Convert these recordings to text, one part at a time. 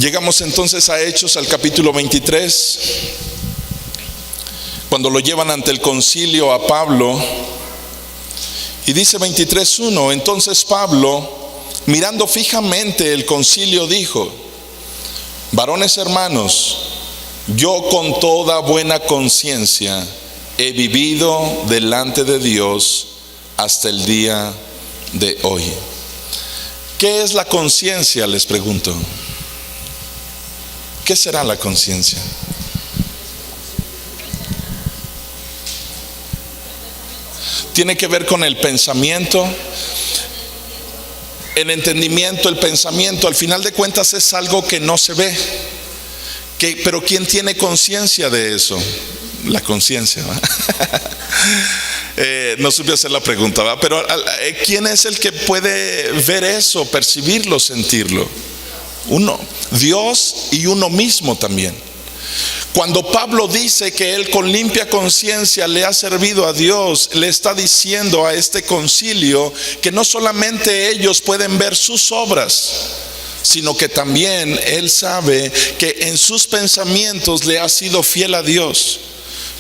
Llegamos entonces a Hechos, al capítulo 23, cuando lo llevan ante el concilio a Pablo, y dice 23:1: entonces Pablo, mirando fijamente el concilio, dijo: varones hermanos, yo con toda buena conciencia he vivido delante de Dios hasta el día de hoy. ¿Qué es la conciencia?, les pregunto. ¿Qué será la conciencia? Tiene que ver con el pensamiento, el entendimiento, el pensamiento. Al final de cuentas es algo que no se ve. Pero ¿quién tiene conciencia de eso? La conciencia. No supe hacer la pregunta, ¿va? Pero ¿quién es el que puede ver eso, percibirlo, sentirlo? Uno, Dios, y uno mismo también. Cuando Pablo dice que él con limpia conciencia le ha servido a Dios, le está diciendo a este concilio que no solamente ellos pueden ver sus obras, sino que también él sabe que en sus pensamientos le ha sido fiel a Dios,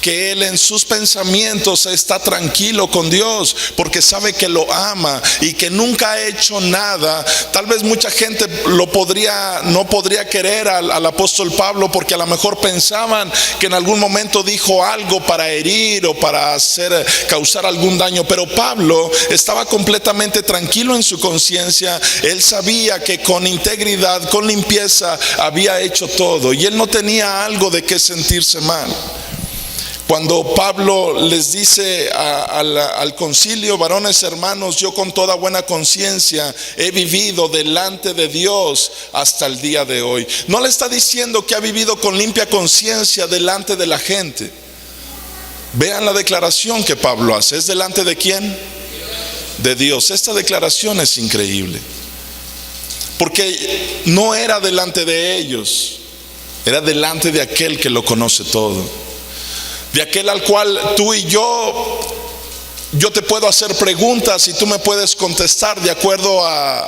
que él en sus pensamientos está tranquilo con Dios, porque sabe que lo ama y que nunca ha hecho nada. Tal vez mucha gente no podría querer al apóstol Pablo, porque a lo mejor pensaban que en algún momento dijo algo para herir o para causar algún daño, pero Pablo estaba completamente tranquilo en su conciencia. Él sabía que con integridad, con limpieza había hecho todo, y él no tenía algo de qué sentirse mal. Cuando Pablo les dice al concilio: varones hermanos, yo con toda buena conciencia he vivido delante de Dios hasta el día de hoy, no le está diciendo que ha vivido con limpia conciencia delante de la gente. Vean la declaración que Pablo hace. ¿Es delante de quién? De Dios. Esta declaración es increíble, porque no era delante de ellos, era delante de aquel que lo conoce todo, de aquel al cual tú y yo te puedo hacer preguntas y tú me puedes contestar de acuerdo a,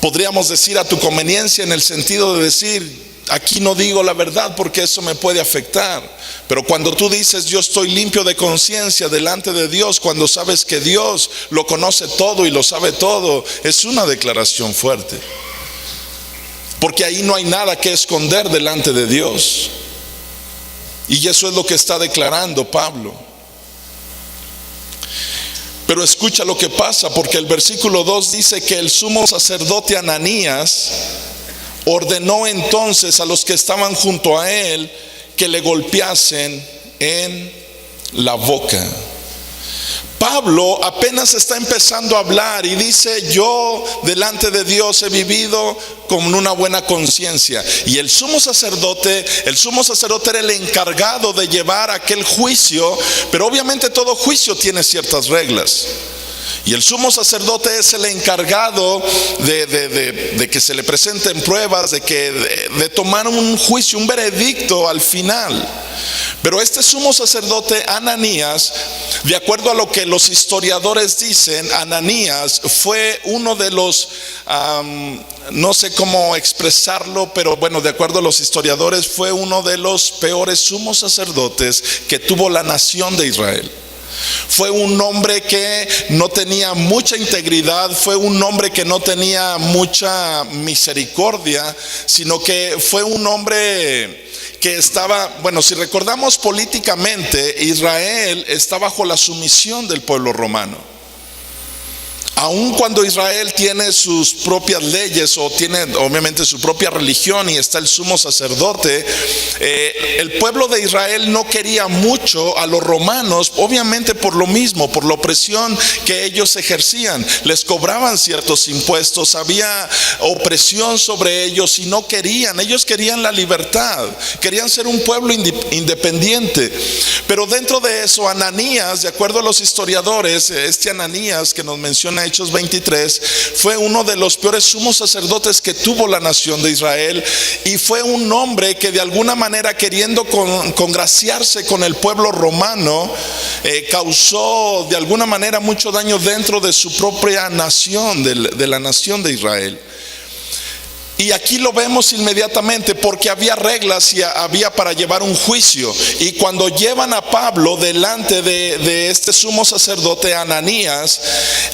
podríamos decir, a tu conveniencia, en el sentido de decir: aquí no digo la verdad porque eso me puede afectar. Pero cuando tú dices: yo estoy limpio de conciencia delante de Dios, cuando sabes que Dios lo conoce todo y lo sabe todo, es una declaración fuerte, porque ahí no hay nada que esconder delante de Dios. Y eso es lo que está declarando Pablo. Pero escucha lo que pasa, porque el versículo 2 dice que el sumo sacerdote Ananías ordenó entonces a los que estaban junto a él que le golpeasen en la boca. Pablo apenas está empezando a hablar y dice: yo delante de Dios he vivido con una buena conciencia. Y el sumo sacerdote era el encargado de llevar aquel juicio, pero obviamente todo juicio tiene ciertas reglas. Y el sumo sacerdote es el encargado de que se le presenten pruebas, de tomar un juicio, un veredicto al final. Pero este sumo sacerdote Ananías, de acuerdo a lo que los historiadores dicen, Ananías fue uno de los, no sé cómo expresarlo, pero bueno, de acuerdo a los historiadores, fue uno de los peores sumos sacerdotes que tuvo la nación de Israel. Fue un hombre que no tenía mucha integridad, fue un hombre que no tenía mucha misericordia, sino que fue un hombre que estaba, bueno, si recordamos políticamente, Israel está bajo la sumisión del pueblo romano. Aun cuando Israel tiene sus propias leyes o tiene obviamente su propia religión y está el sumo sacerdote, el pueblo de Israel no quería mucho a los romanos, obviamente por lo mismo, por la opresión que ellos ejercían. Les cobraban ciertos impuestos, había opresión sobre ellos y no querían. Ellos querían la libertad, querían ser un pueblo independiente. Pero dentro de eso, Ananías, de acuerdo a los historiadores, este Ananías que nos menciona Hechos 23, fue uno de los peores sumos sacerdotes que tuvo la nación de Israel, y fue un hombre que de alguna manera, queriendo congraciarse con el pueblo romano, causó de alguna manera mucho daño dentro de su propia nación, de la nación de Israel. Y aquí lo vemos inmediatamente porque había reglas y había para llevar un juicio. Y cuando llevan a Pablo delante de este sumo sacerdote Ananías,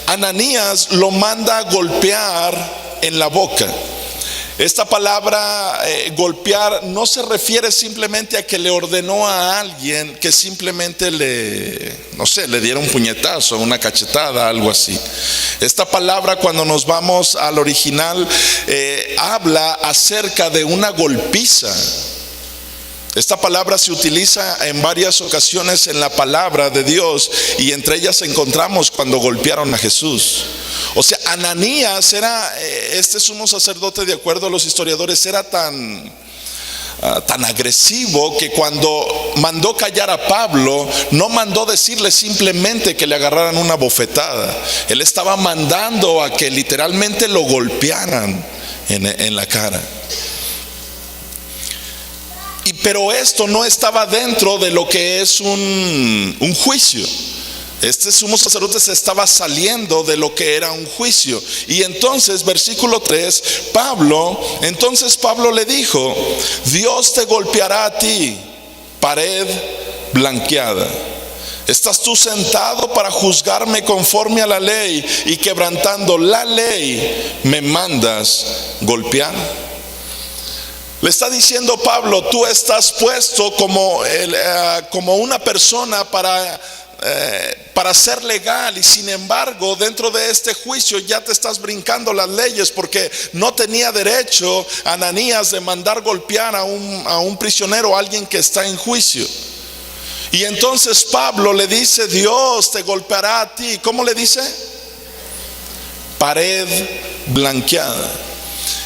Ananías lo manda a golpear en la boca. Esta palabra golpear no se refiere simplemente a que le ordenó a alguien que simplemente le diera un puñetazo, una cachetada, algo así. Esta palabra, cuando nos vamos al original, habla acerca de una golpiza. Esta palabra se utiliza en varias ocasiones en la palabra de Dios, y entre ellas encontramos cuando golpearon a Jesús. O sea, Ananías era, este sumo sacerdote, de acuerdo a los historiadores, era tan agresivo que cuando mandó callar a Pablo, no mandó decirle simplemente que le agarraran una bofetada. Él estaba mandando a que literalmente lo golpearan en la cara. Pero esto no estaba dentro de lo que es un juicio. Este sumo sacerdote se estaba saliendo de lo que era un juicio. Y entonces, versículo 3, entonces Pablo le dijo: Dios te golpeará a ti, pared blanqueada. ¿Estás tú sentado para juzgarme conforme a la ley, y quebrantando la ley me mandas golpear? Le está diciendo Pablo: tú estás puesto como una persona para ser legal, y sin embargo dentro de este juicio ya te estás brincando las leyes, porque no tenía derecho Ananías de mandar golpear a un prisionero, a alguien que está en juicio. Y entonces Pablo le dice: Dios te golpeará a ti. ¿Cómo le dice? Pared blanqueada.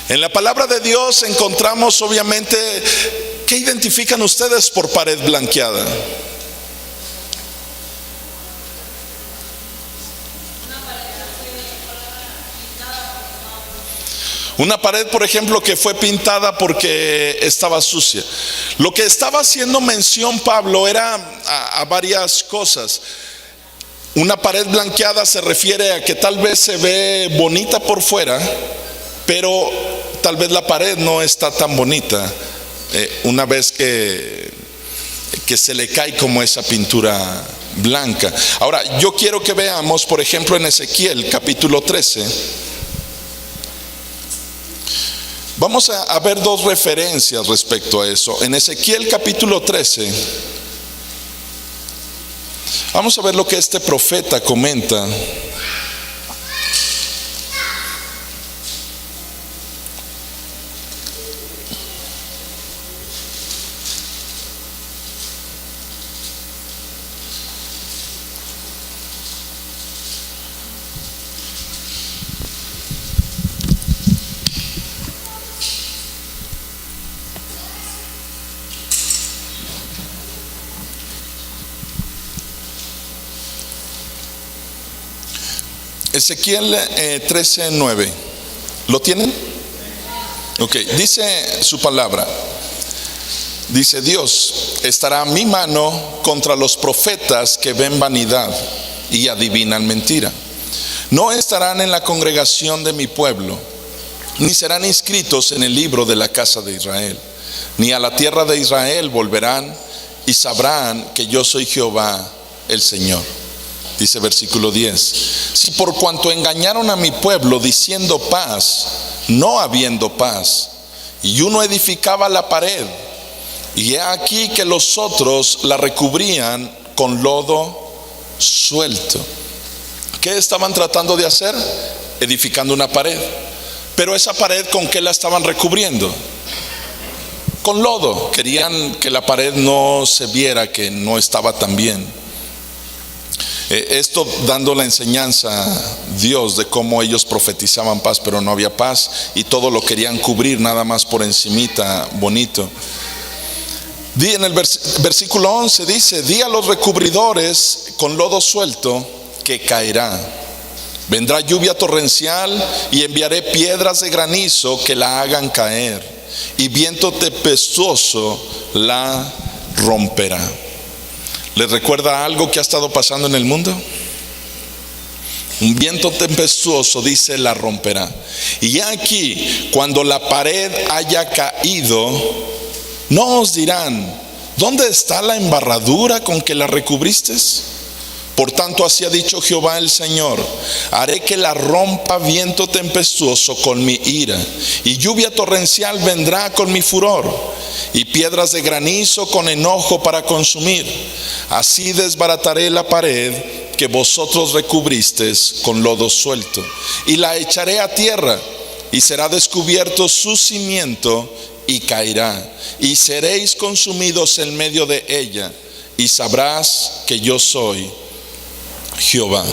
En la palabra de Dios encontramos, obviamente, ¿qué identifican ustedes por pared blanqueada? Una pared, por ejemplo, que fue pintada porque estaba sucia. Lo que estaba haciendo mención Pablo era a varias cosas. Una pared blanqueada se refiere a que tal vez se ve bonita por fuera, pero tal vez la pared no está tan bonita una vez que se le cae como esa pintura blanca. Ahora, yo quiero que veamos, por ejemplo, en Ezequiel capítulo 13. Vamos a ver dos referencias respecto a eso. En Ezequiel capítulo 13, vamos a ver lo que este profeta comenta. Ezequiel 13:9. ¿Lo tienen? Ok, dice su palabra. Dice: Dios estará a mi mano contra los profetas que ven vanidad y adivinan mentira. No estarán en la congregación de mi pueblo, ni serán inscritos en el libro de la casa de Israel. Ni a la tierra de Israel volverán, y sabrán que yo soy Jehová el Señor. Dice versículo 10: si por cuanto engañaron a mi pueblo diciendo paz, no habiendo paz, y uno edificaba la pared, y he aquí que los otros la recubrían con lodo suelto. ¿Qué estaban tratando de hacer? Edificando una pared. Pero esa pared, ¿con qué la estaban recubriendo? Con lodo. Querían que la pared no se viera que no estaba tan bien. Esto dando la enseñanza Dios de cómo ellos profetizaban paz, pero no había paz, y todo lo querían cubrir nada más por encimita, bonito. En el versículo 11 dice: di a los recubridores con lodo suelto que caerá. Vendrá lluvia torrencial, y enviaré piedras de granizo que la hagan caer, y viento tempestuoso la romperá. ¿Les recuerda algo que ha estado pasando en el mundo? Un viento tempestuoso, dice, la romperá. Y aquí, cuando la pared haya caído, no os dirán: ¿dónde está la embarradura con que la recubriste? Por tanto, así ha dicho Jehová el Señor: haré que la rompa viento tempestuoso con mi ira, y lluvia torrencial vendrá con mi furor, y piedras de granizo con enojo para consumir. Así desbarataré la pared que vosotros recubristeis con lodo suelto, y la echaré a tierra, y será descubierto su cimiento, y caerá, y seréis consumidos en medio de ella, y sabrás que yo soy Jehová.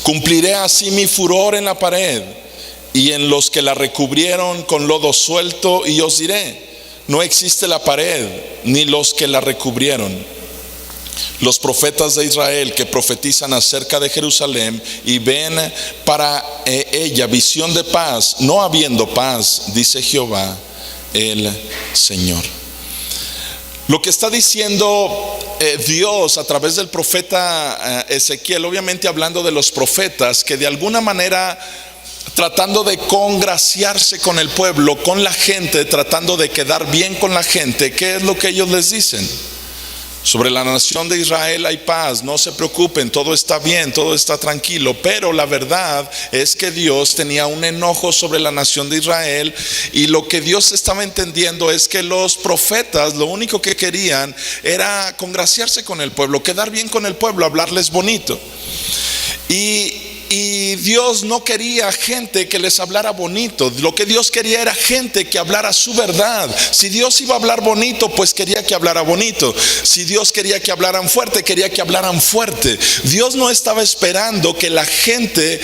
Cumpliré así mi furor en la pared y en los que la recubrieron con lodo suelto, y os diré: no existe la pared ni los que la recubrieron. Los profetas de Israel que profetizan acerca de Jerusalén y ven para ella visión de paz, no habiendo paz, dice Jehová el Señor. Lo que está diciendo Dios a través del profeta Ezequiel, obviamente hablando de los profetas, que de alguna manera, tratando de congraciarse con el pueblo, con la gente, tratando de quedar bien con la gente, ¿qué es lo que ellos les dicen? Sobre la nación de Israel hay paz, no se preocupen, todo está bien, todo está tranquilo. Pero la verdad es que Dios tenía un enojo sobre la nación de Israel, y lo que Dios estaba entendiendo es que los profetas lo único que querían era congraciarse con el pueblo, quedar bien con el pueblo, hablarles bonito. Y Dios no quería gente que les hablara bonito. Lo que Dios quería era gente que hablara su verdad. Si Dios iba a hablar bonito, pues quería que hablara bonito. Si Dios quería que hablaran fuerte, quería que hablaran fuerte. Dios no estaba esperando que la gente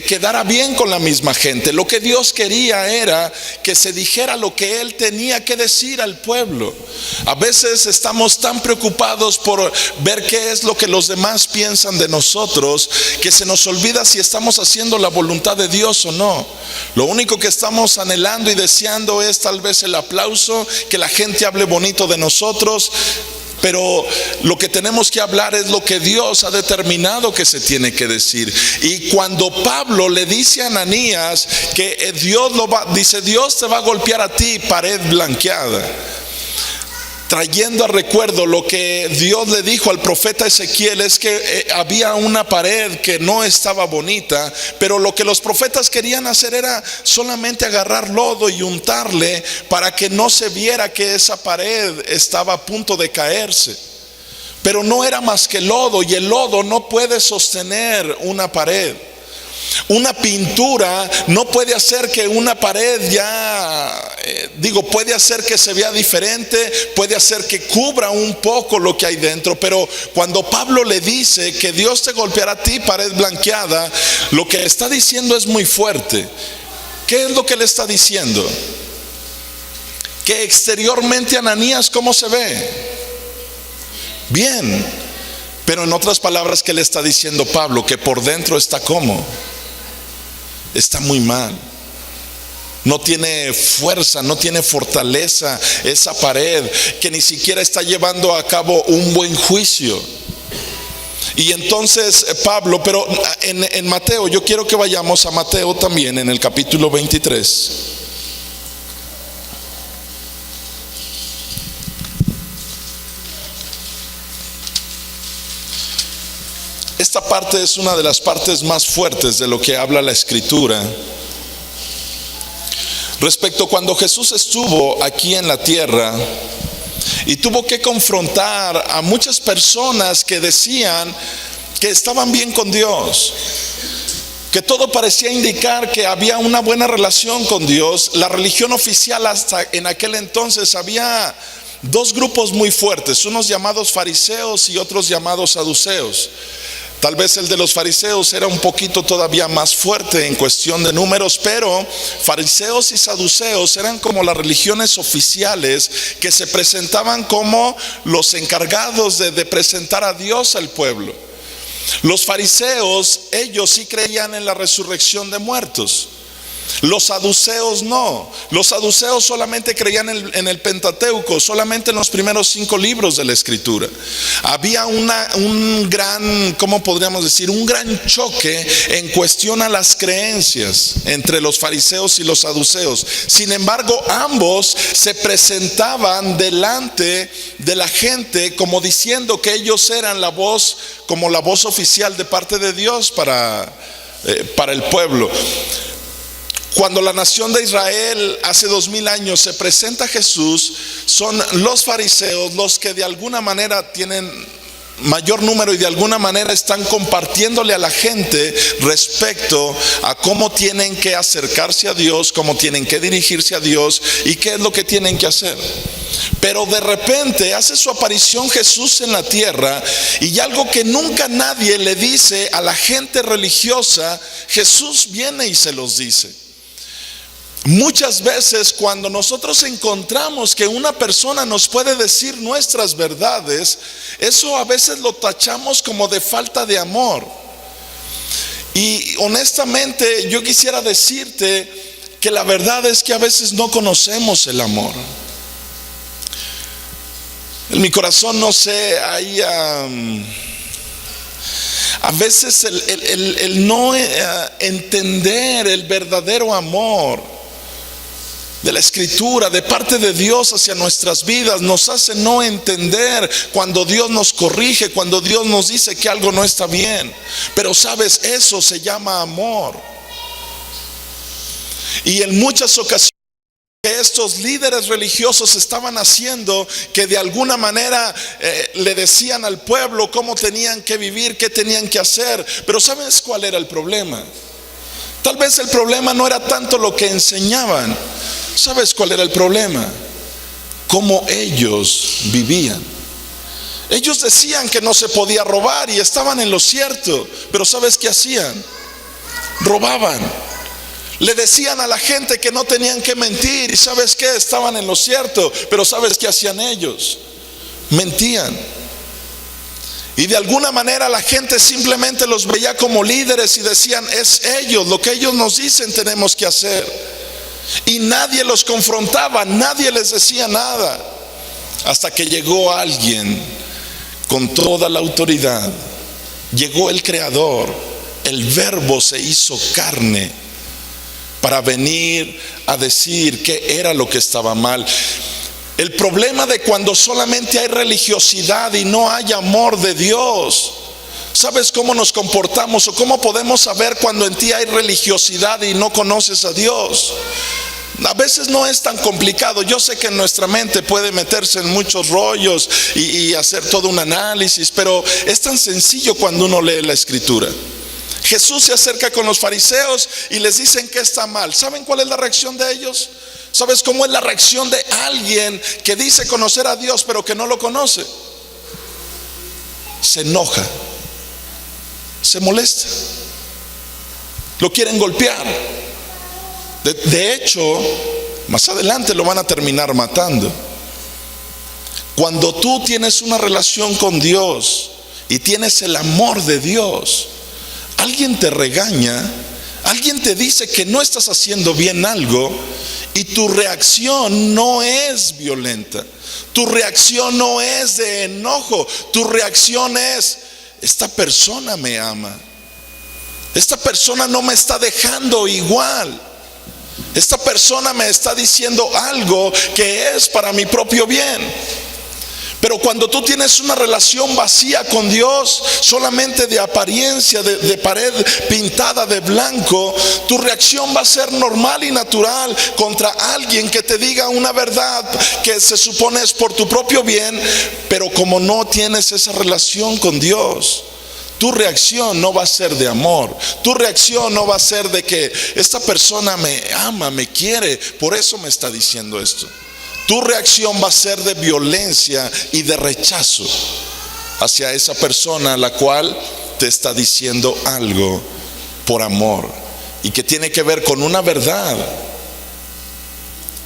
quedara bien con la misma gente. Lo que Dios quería era que se dijera lo que Él tenía que decir al pueblo. A veces estamos tan preocupados por ver qué es lo que los demás piensan de nosotros, que se nos olvida si estamos haciendo la voluntad de Dios o no. Lo único que estamos anhelando y deseando es tal vez el aplauso, que la gente hable bonito de nosotros. Pero lo que tenemos que hablar es lo que Dios ha determinado que se tiene que decir. Y cuando Pablo le dice a Ananías que Dios dice: Dios te va a golpear a ti, pared blanqueada, trayendo a recuerdo lo que Dios le dijo al profeta Ezequiel, es que había una pared que no estaba bonita, pero lo que los profetas querían hacer era solamente agarrar lodo y untarle para que no se viera que esa pared estaba a punto de caerse. Pero no era más que lodo, y el lodo no puede sostener una pared. Una pintura no puede hacer que una pared puede hacer que se vea diferente, puede hacer que cubra un poco lo que hay dentro. Pero cuando Pablo le dice que Dios te golpeará a ti, pared blanqueada, lo que está diciendo es muy fuerte. ¿Qué es lo que le está diciendo? Que exteriormente Ananías, ¿cómo se ve? Bien. Pero en otras palabras, ¿qué le está diciendo Pablo? Que por dentro está ¿cómo? Está muy mal. No tiene fuerza, no tiene fortaleza esa pared, que ni siquiera está llevando a cabo un buen juicio. Y entonces Pablo, pero en Mateo, yo quiero que vayamos a Mateo también, en el capítulo 23. Esta parte es una de las partes más fuertes de lo que habla la Escritura respecto cuando Jesús estuvo aquí en la tierra y tuvo que confrontar a muchas personas que decían que estaban bien con Dios, que todo parecía indicar que había una buena relación con Dios. La religión oficial hasta en aquel entonces, había dos grupos muy fuertes, unos llamados fariseos y otros llamados saduceos. Tal vez el de los fariseos era un poquito todavía más fuerte en cuestión de números, pero fariseos y saduceos eran como las religiones oficiales que se presentaban como los encargados de presentar a Dios al pueblo. Los fariseos, ellos sí creían en la resurrección de muertos. Los saduceos no. Los saduceos solamente creían en el Pentateuco, solamente en los primeros 5 libros de la Escritura. Había un gran, ¿cómo podríamos decir? Un gran choque en cuestión a las creencias entre los fariseos y los saduceos. Sin embargo, ambos se presentaban delante de la gente como diciendo que ellos eran la voz, como la voz oficial de parte de Dios para el pueblo. Cuando la nación de Israel hace 2000 años se presenta a Jesús, son los fariseos los que de alguna manera tienen mayor número y de alguna manera están compartiéndole a la gente respecto a cómo tienen que acercarse a Dios, cómo tienen que dirigirse a Dios y qué es lo que tienen que hacer. Pero de repente hace su aparición Jesús en la tierra, y algo que nunca nadie le dice a la gente religiosa, Jesús viene y se los dice. Muchas veces cuando nosotros encontramos que una persona nos puede decir nuestras verdades, eso a veces lo tachamos como de falta de amor. Y honestamente yo quisiera decirte que la verdad es que a veces no conocemos el amor. En mi corazón, no sé, hay a veces el no entender el verdadero amor de la Escritura, de parte de Dios hacia nuestras vidas, nos hace no entender cuando Dios nos corrige, cuando Dios nos dice que algo no está bien. Pero sabes, eso se llama amor. Y en muchas ocasiones que estos líderes religiosos estaban haciendo, que de alguna manera le decían al pueblo cómo tenían que vivir, qué tenían que hacer. Pero ¿sabes cuál era el problema? Tal vez el problema no era tanto lo que enseñaban. ¿Sabes cuál era el problema? Cómo ellos vivían. Ellos decían que no se podía robar y estaban en lo cierto, pero ¿sabes qué hacían? Robaban. Le decían a la gente que no tenían que mentir, y ¿sabes qué? Estaban en lo cierto, pero ¿sabes qué hacían ellos? Mentían. Y de alguna manera la gente simplemente los veía como líderes y decían, es ellos, lo que ellos nos dicen tenemos que hacer. Y nadie los confrontaba, nadie les decía nada, hasta que llegó alguien con toda la autoridad. Llegó el Creador, el Verbo se hizo carne para venir a decir qué era lo que estaba mal. El problema de cuando solamente hay religiosidad y no hay amor de Dios. ¿Sabes cómo nos comportamos o cómo podemos saber cuando en ti hay religiosidad y no conoces a Dios? A veces no es tan complicado. Yo sé que en nuestra mente puede meterse en muchos rollos y hacer todo un análisis, pero es tan sencillo cuando uno lee la Escritura. Jesús se acerca con los fariseos y les dicen que está mal. ¿Saben cuál es la reacción de ellos? ¿Sabes cómo es la reacción de alguien que dice conocer a Dios pero que no lo conoce? Se enoja, se molesta, lo quieren golpear. De hecho, más adelante lo van a terminar matando. Cuando tú tienes una relación con Dios y tienes el amor de Dios, alguien te regaña, alguien te dice que no estás haciendo bien algo, y tu reacción no es violenta, tu reacción no es de enojo, tu reacción es: esta persona me ama, esta persona no me está dejando igual, esta persona me está diciendo algo que es para mi propio bien. Pero cuando tú tienes una relación vacía con Dios, solamente de apariencia, de pared pintada de blanco, tu reacción va a ser normal y natural contra alguien que te diga una verdad que se supone es por tu propio bien. Pero como no tienes esa relación con Dios, tu reacción no va a ser de amor. Tu reacción no va a ser de que esta persona me ama, me quiere, por eso me está diciendo esto. Tu reacción va a ser de violencia y de rechazo hacia esa persona a la cual te está diciendo algo por amor y que tiene que ver con una verdad.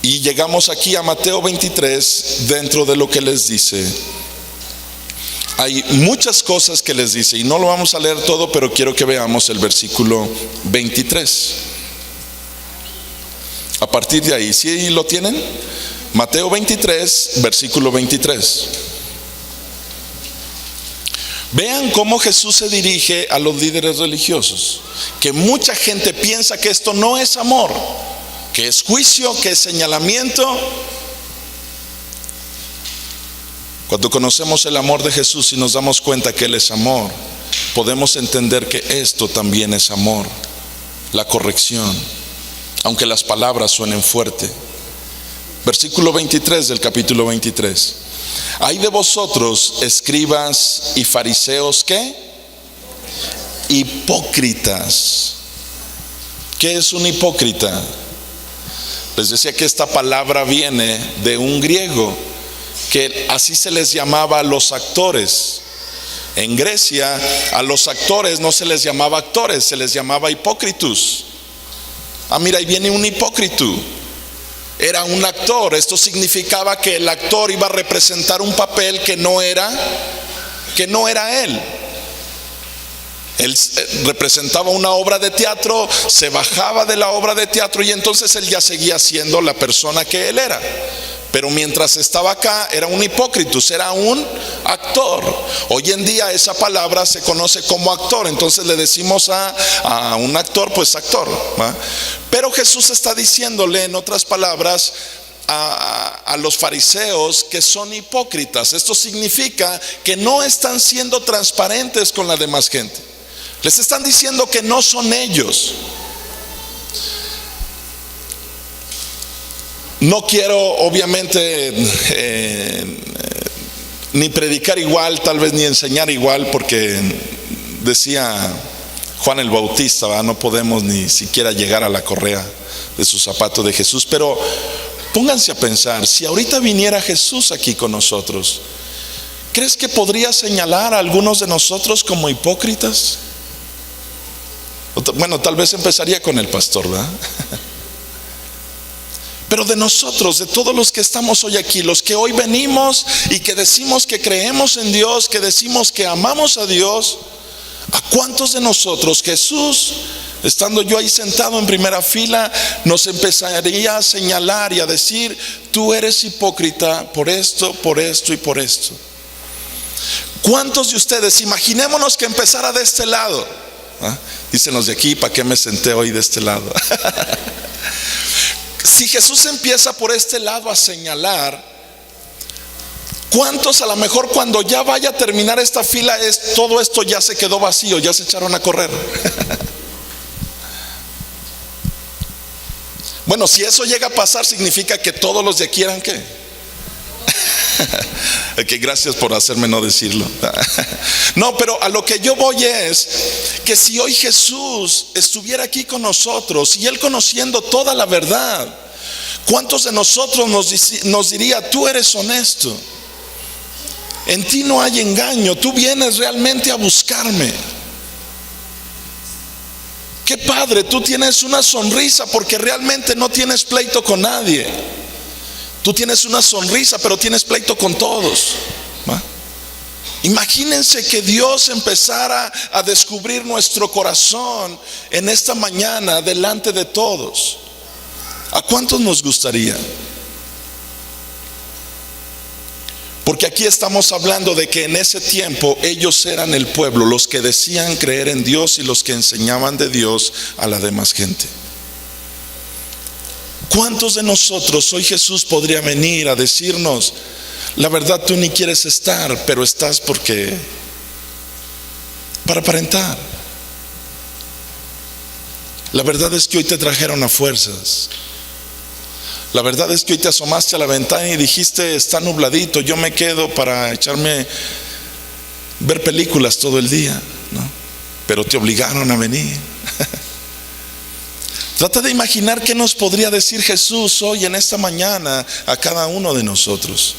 Y llegamos aquí a Mateo 23, dentro de lo que les dice. Hay muchas cosas que les dice y no lo vamos a leer todo, pero quiero que veamos el versículo 23. A partir de ahí, ¿sí lo tienen? Mateo 23, versículo 23. Vean cómo Jesús se dirige a los líderes religiosos, que mucha gente piensa que esto no es amor, que es juicio, que es señalamiento. Cuando conocemos el amor de Jesús y nos damos cuenta que Él es amor, podemos entender que esto también es amor, la corrección, aunque las palabras suenen fuerte. Versículo 23 del capítulo 23. Hay de vosotros, escribas y fariseos, ¿qué? Hipócritas. ¿Qué es un hipócrita? Les decía que esta palabra viene de un griego, que así se les llamaba a los actores. En Grecia a los actores no se les llamaba actores, se les llamaba hipócritus. Mira, ahí viene un hipócritu. Era un actor. Esto significaba que el actor iba a representar un papel que no era él. Él representaba una obra de teatro, se bajaba de la obra de teatro y entonces él ya seguía siendo la persona que él era. Pero mientras estaba acá era un hipócritus, era un actor. Hoy en día esa palabra se conoce como actor, entonces le decimos a un actor, pues actor, ¿va? Pero Jesús está diciéndole, en otras palabras, a los fariseos que son hipócritas. Esto significa que no están siendo transparentes con la demás gente. Les están diciendo que no son ellos. No quiero obviamente ni predicar igual, tal vez ni enseñar igual, porque decía Juan el Bautista, ¿verdad? No podemos ni siquiera llegar a la correa de su zapato de Jesús. Pero pónganse a pensar, si ahorita viniera Jesús aquí con nosotros, ¿crees que podría señalar a algunos de nosotros como hipócritas? Bueno, tal vez empezaría con el pastor, ¿verdad? Pero de nosotros, de todos los que estamos hoy aquí, los que hoy venimos y que decimos que creemos en Dios, que decimos que amamos a Dios, ¿a cuántos de nosotros Jesús, estando yo ahí sentado en primera fila, nos empezaría a señalar y a decir: tú eres hipócrita por esto y por esto? ¿Cuántos de ustedes, imaginémonos que empezara de este lado? Dicen los de aquí, ¿para qué me senté hoy de este lado? Si Jesús empieza por este lado a señalar, ¿cuántos a lo mejor cuando ya vaya a terminar esta fila todo esto ya se quedó vacío, ya se echaron a correr? Bueno, si eso llega a pasar, significa que todos los de aquí eran ¿qué? Que gracias por hacerme no decirlo. No, pero a lo que yo voy es que si hoy Jesús estuviera aquí con nosotros y Él conociendo toda la verdad, ¿cuántos de nosotros nos diría: tú eres honesto, en ti no hay engaño, tú vienes realmente a buscarme? Qué padre, tú tienes una sonrisa porque realmente no tienes pleito con nadie. Tú tienes una sonrisa, pero tienes pleito con todos, ¿va? Imagínense que Dios empezara a descubrir nuestro corazón en esta mañana delante de todos. ¿A cuántos nos gustaría? Porque aquí estamos hablando de que en ese tiempo ellos eran el pueblo, los que decían creer en Dios y los que enseñaban de Dios a la demás gente. ¿Cuántos de nosotros hoy Jesús podría venir a decirnos: la verdad tú ni quieres estar, pero estás porque para aparentar? La verdad es que hoy te trajeron a fuerzas. La verdad es que hoy te asomaste a la ventana y dijiste: está nubladito, yo me quedo para ver películas todo el día, ¿no? Pero te obligaron a venir. Trata de imaginar qué nos podría decir Jesús hoy en esta mañana a cada uno de nosotros.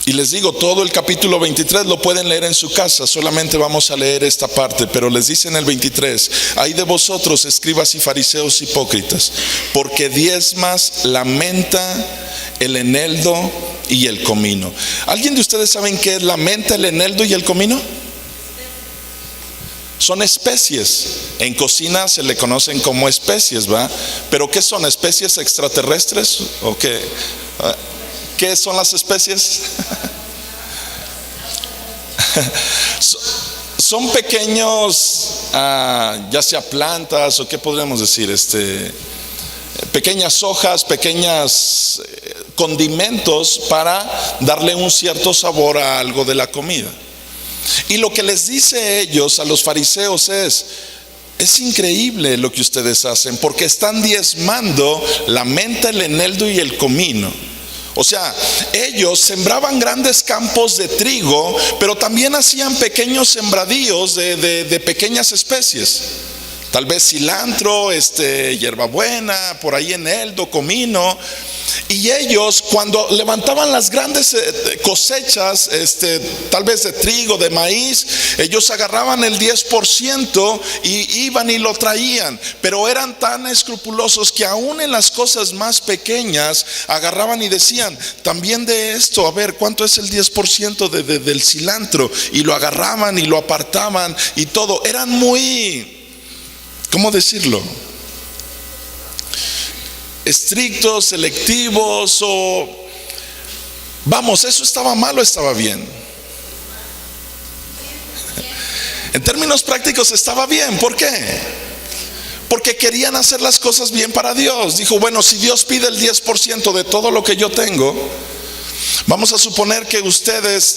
Y les digo, todo el capítulo 23 lo pueden leer en su casa, solamente vamos a leer esta parte. Pero les dice en el 23: hay de vosotros, escribas y fariseos hipócritas, porque diezmas la menta, el eneldo y el comino. ¿Alguien de ustedes saben qué es la menta, el eneldo y el comino? Son especies. En cocina se le conocen como especies, ¿va? Pero ¿qué son? ¿Especies extraterrestres? ¿O qué? ¿Qué son las especies? Son pequeños, ya sea plantas o qué podríamos decir, pequeñas hojas, pequeñas condimentos para darle un cierto sabor a algo de la comida. Y lo que les dice ellos a los fariseos es increíble lo que ustedes hacen, porque están diezmando la menta, el eneldo y el comino. O sea, ellos sembraban grandes campos de trigo, pero también hacían pequeños sembradíos de pequeñas especies. Tal vez cilantro, hierbabuena, por ahí eneldo, comino. Y ellos, cuando levantaban las grandes cosechas, tal vez de trigo, de maíz, ellos agarraban el 10% y iban y lo traían. Pero eran tan escrupulosos que aún en las cosas más pequeñas agarraban y decían: también de esto, a ver, ¿cuánto es el 10% del cilantro? Y lo agarraban y lo apartaban y todo. Eran muy, ¿cómo decirlo?, estrictos, selectivos, o vamos, ¿eso estaba mal o estaba bien? En términos prácticos estaba bien. ¿Por qué? Porque querían hacer las cosas bien para Dios. Dijo: bueno, si Dios pide el 10% de todo lo que yo tengo, vamos a suponer que ustedes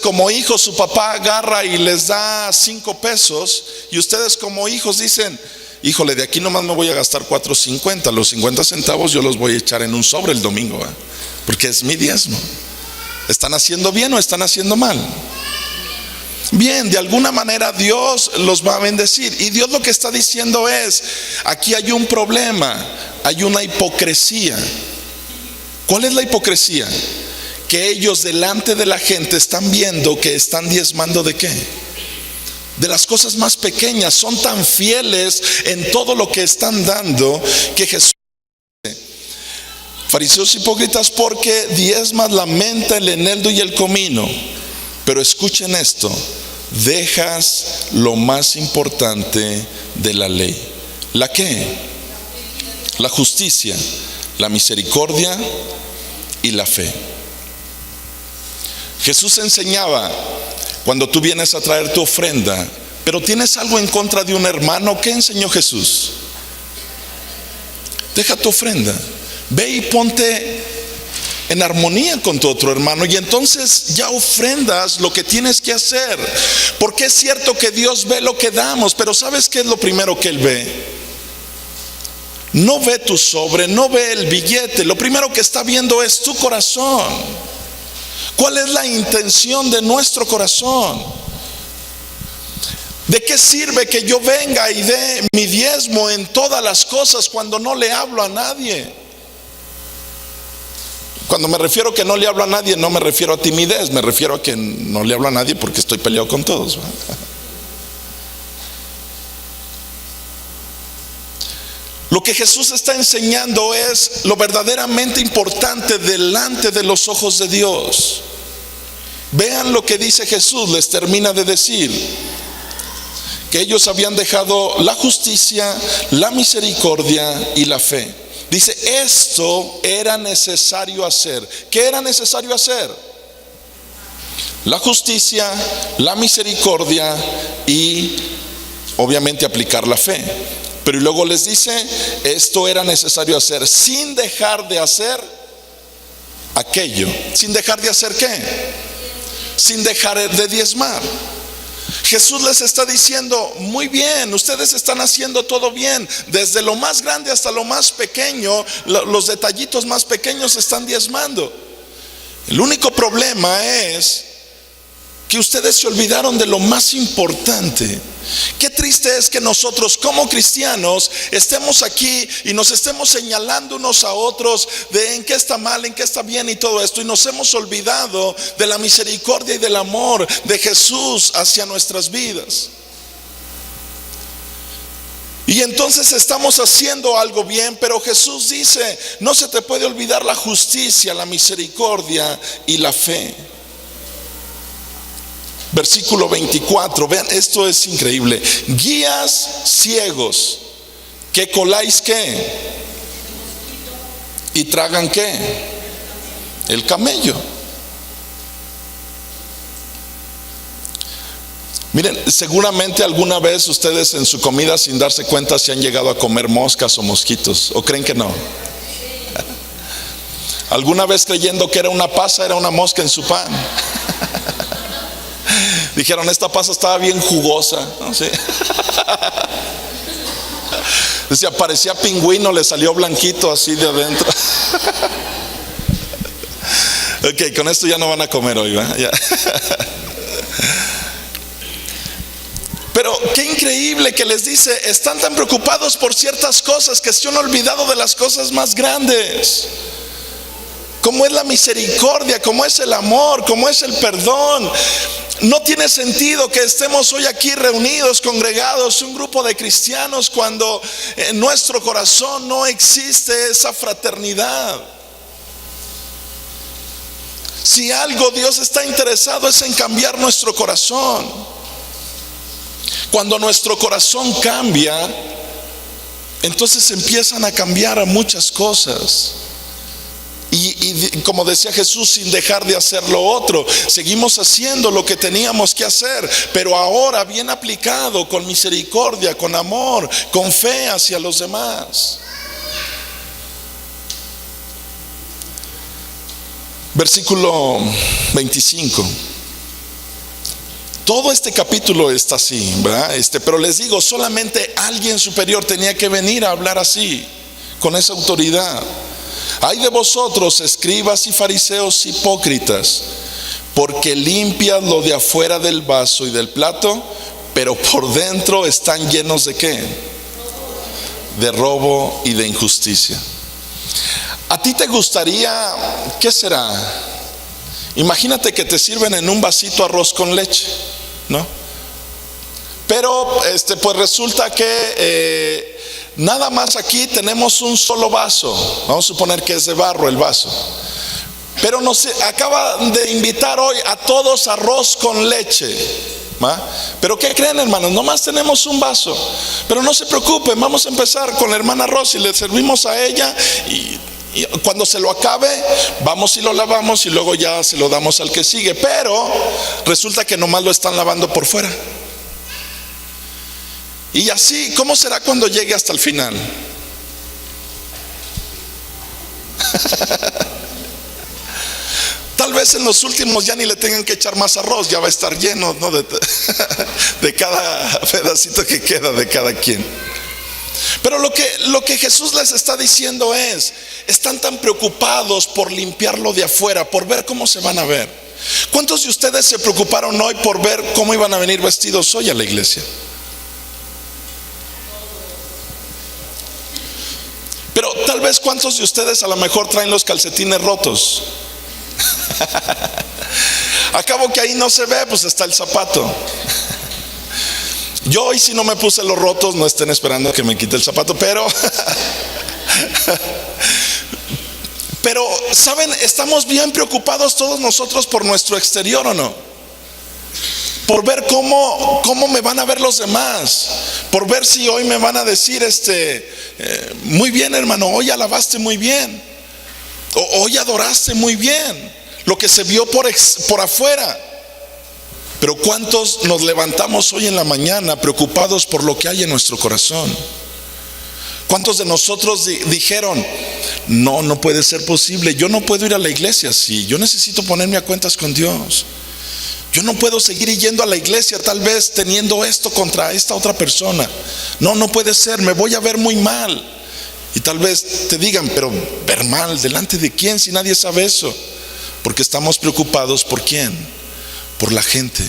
como hijos, su papá agarra y les da 5 pesos, y ustedes como hijos dicen: híjole, de aquí nomás me voy a gastar 4.50, los 50 centavos yo los voy a echar en un sobre el domingo, porque es mi diezmo. ¿Están haciendo bien o están haciendo mal? Bien, de alguna manera Dios los va a bendecir. Y Dios lo que está diciendo es: aquí hay un problema, hay una hipocresía. ¿Cuál es la hipocresía? Que ellos delante de la gente están viendo que están diezmando ¿de qué? De las cosas más pequeñas. Son tan fieles en todo lo que están dando que Jesús dice: fariseos hipócritas, porque diezmas la menta, el eneldo y el comino, pero escuchen esto, dejas lo más importante de la ley. ¿La qué? La justicia, la misericordia y la fe. Jesús enseñaba: cuando tú vienes a traer tu ofrenda, pero tienes algo en contra de un hermano, ¿qué enseñó Jesús? Deja tu ofrenda, ve y ponte en armonía con tu otro hermano, y entonces ya ofrendas lo que tienes que hacer. Porque es cierto que Dios ve lo que damos, pero ¿sabes qué es lo primero que Él ve? No ve tu sobre, no ve el billete. Lo primero que está viendo es tu corazón. ¿Cuál es la intención de nuestro corazón? ¿De qué sirve que yo venga y dé mi diezmo en todas las cosas cuando no le hablo a nadie? Cuando me refiero que no le hablo a nadie, no me refiero a timidez, me refiero a que no le hablo a nadie porque estoy peleado con todos. Lo que Jesús está enseñando es lo verdaderamente importante delante de los ojos de Dios. Vean lo que dice Jesús, les termina de decir que ellos habían dejado la justicia, la misericordia y la fe. Dice: esto era necesario hacer. ¿Qué era necesario hacer? La justicia, la misericordia y obviamente aplicar la fe. Pero luego les dice: esto era necesario hacer sin dejar de hacer aquello. ¿Sin dejar de hacer qué? Sin dejar de diezmar. Jesús les está diciendo: muy bien, ustedes están haciendo todo bien. Desde lo más grande hasta lo más pequeño, los detallitos más pequeños están diezmando. El único problema es que ustedes se olvidaron de lo más importante. Qué triste es que nosotros como cristianos estemos aquí y nos estemos señalando unos a otros de en qué está mal, en qué está bien y todo esto, y nos hemos olvidado de la misericordia y del amor de Jesús hacia nuestras vidas. Y entonces estamos haciendo algo bien, pero Jesús dice: no se te puede olvidar la justicia, la misericordia y la fe. Versículo 24, vean, esto es increíble. Guías ciegos, que coláis qué, y tragan qué, el camello. Miren, seguramente alguna vez ustedes en su comida sin darse cuenta se han llegado a comer moscas o mosquitos, ¿o creen que no? Alguna vez creyendo que era una pasa, era una mosca en su pan. Dijeron, esta pasa estaba bien jugosa, ¿no? ¿Sí? Decía, parecía pingüino, le salió blanquito así de adentro. Ok, con esto ya no van a comer hoy, ¿verdad? Ya. Pero qué increíble que les dice, están tan preocupados por ciertas cosas que se han olvidado de las cosas más grandes, como es la misericordia, como es el amor, como es el perdón. No tiene sentido que estemos hoy aquí reunidos, congregados, un grupo de cristianos, cuando en nuestro corazón no existe esa fraternidad. Si algo Dios está interesado es en cambiar nuestro corazón. Cuando nuestro corazón cambia, entonces empiezan a cambiar muchas cosas. Y como decía Jesús, sin dejar de hacer lo otro, seguimos haciendo lo que teníamos que hacer, pero ahora bien aplicado, con misericordia, con amor, con fe hacia los demás. Versículo 25. Todo este capítulo está así, ¿verdad? Pero les digo, solamente alguien superior tenía que venir a hablar así, con esa autoridad. Ay de vosotros, escribas y fariseos hipócritas, porque limpias lo de afuera del vaso y del plato, pero por dentro están llenos ¿de qué? De robo y de injusticia. ¿A ti te gustaría, qué será? Imagínate que te sirven en un vasito arroz con leche, ¿no? Pero pues resulta que nada más aquí tenemos un solo vaso. Vamos a suponer que es de barro el vaso. Pero nos acaba de invitar hoy a todos arroz con leche, ¿va? Pero ¿qué creen, hermanos? Nomás tenemos un vaso. Pero no se preocupen, vamos a empezar con la hermana Rosy. Le servimos a ella y cuando se lo acabe, vamos y lo lavamos y luego ya se lo damos al que sigue. Pero resulta que nomás lo están lavando por fuera. Y así, ¿cómo será cuando llegue hasta el final? Tal vez en los últimos ya ni le tengan que echar más arroz, ya va a estar lleno, ¿no? de cada pedacito que queda de cada quien. Pero lo que Jesús les está diciendo es, están tan preocupados por limpiarlo de afuera, por ver cómo se van a ver. ¿Cuántos de ustedes se preocuparon hoy por ver cómo iban a venir vestidos hoy a la iglesia? Pero tal vez cuántos de ustedes a lo mejor traen los calcetines rotos. Acabo que ahí no se ve, pues está el zapato. Yo hoy si no me puse los rotos, no estén esperando que me quite el zapato, pero ¿saben? Estamos bien preocupados todos nosotros por nuestro exterior, ¿o no? Por ver cómo me van a ver los demás, por ver si hoy me van a decir muy bien, hermano, hoy alabaste muy bien, o hoy adoraste muy bien, lo que se vio por afuera. Pero ¿cuántos nos levantamos hoy en la mañana preocupados por lo que hay en nuestro corazón? ¿Cuántos de nosotros dijeron, no puede ser posible, yo no puedo ir a la iglesia así, yo necesito ponerme a cuentas con Dios? Yo no puedo seguir yendo a la iglesia tal vez teniendo esto contra esta otra persona. No puede ser, me voy a ver muy mal. Y tal vez te digan, pero ver mal, ¿delante de quién si nadie sabe eso? Porque estamos preocupados ¿por quién? Por la gente.